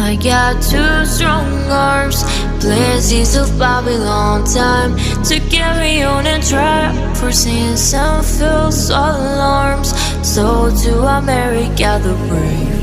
I got two strong arms, blessings of Babylon time to carry on and try. For sins and false alarms, so to America the brave.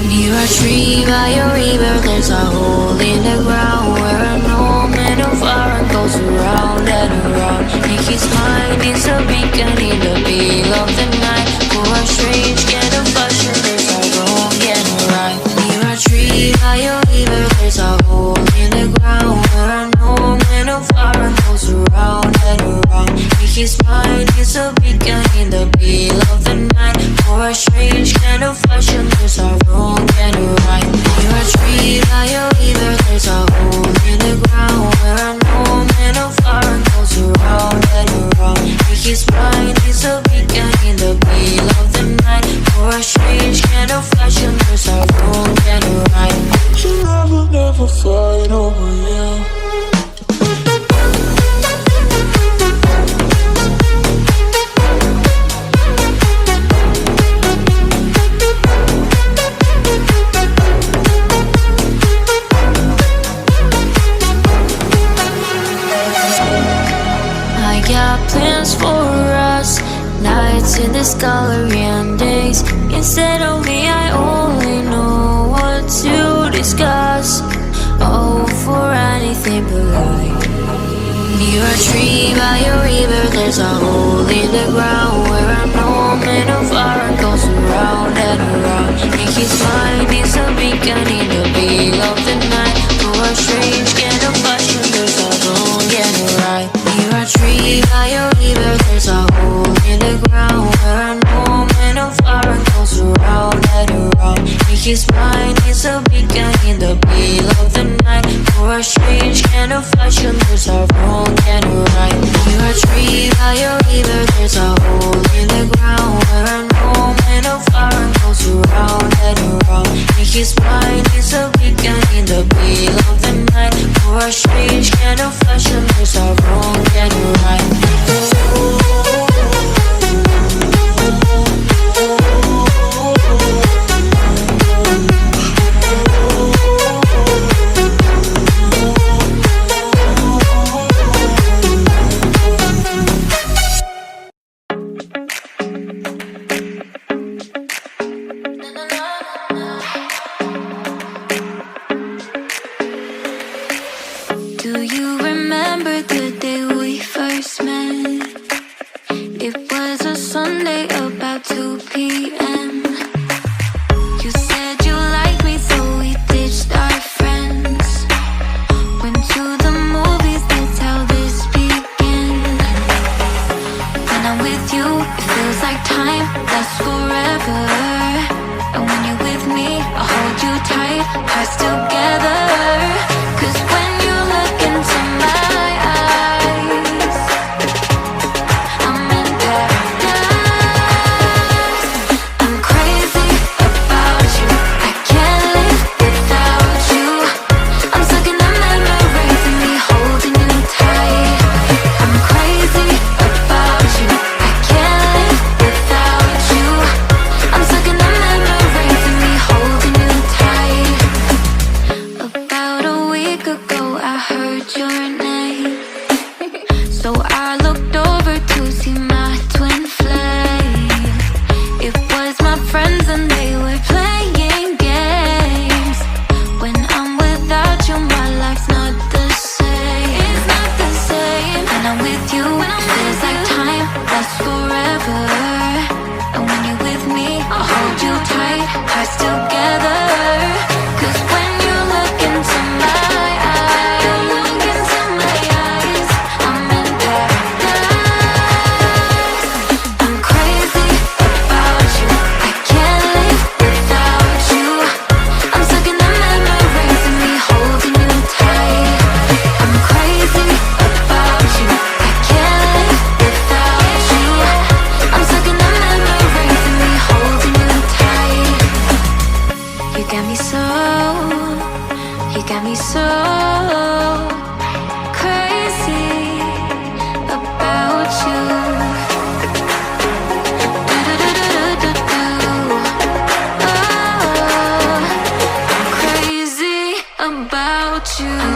Near a tree by a river, there's a hole in the ground where an old man of iron goes around and around. In his mind is a beacon in the middle of the night. For a strange kind of fashion, there's a wrong and a right. Near a tree by a river, there's a hole in the ground where an old man of iron goes around and around. In his mind is a beacon in the middle of the night. For a strange kind of fashion, there's a wrong and a right. Near a tree by a river, there's a hole in the ground where an old man of iron goes around and around. In his mind is a beacon in the middle of the night. For a strange kind of fashion, there's a wrong and a right. You never fight over you. Plans for us, nights in this gallery and days. Instead of me, I only know what to discuss. Oh, for anything but life. Near a tree by a river, there's a hole in the ground where an old man of iron goes around and around. In his mind is a beacon in the middle of the night. For a strange kind of fashion, there's a wrong and a right. Near a tree by a river, there's a hole in the ground where an old man of iron goes around and around. In his mind is a beacon in the middle of the night. For a strange kind of fashion, there's a wrong and a right. Near a tree by a river, there's a hole in the ground where an old man of iron goes around and around. In his mind is a beacon in the middle of the night. For a strange kind of fashion, there's a wrong and a right. Do you remember the day we first met? It was a Sunday about 2 p.m. You said you liked me, so we ditched our friends. Went to the movies, that's how this began. When I'm with you, it feels like time lasts forever. And when you're with me, I hold you tight, hearts together. 'Cause when you look into my eyes, I'm in paradise. I'm crazy about you, I can't live without you. I'm stuck in the memories of me holding you tight. I'm crazy about you, I can't live without you. I'm stuck in the memories of me holding you tight. About a week ago I heard your name, so I looked over to see my twin flame. It was my friends and they were playing games. When I'm without you, my life's not the same. It's not the same. When I'm with you, it feels like time lasts forever. And when you're with me, I'll hold you tight, hearts together. 'Cause when you look into my eyes, I'm in paradise. I'm crazy about you, I can't live without you. I'm stuck in the memories of me holding you tight. I'm crazy about you, I can't live without you. I'm stuck in the memories of me holding you tight. You got me so, you got me so crazy about you. Do-do-do-do-do-do. Oh, I'm crazy you.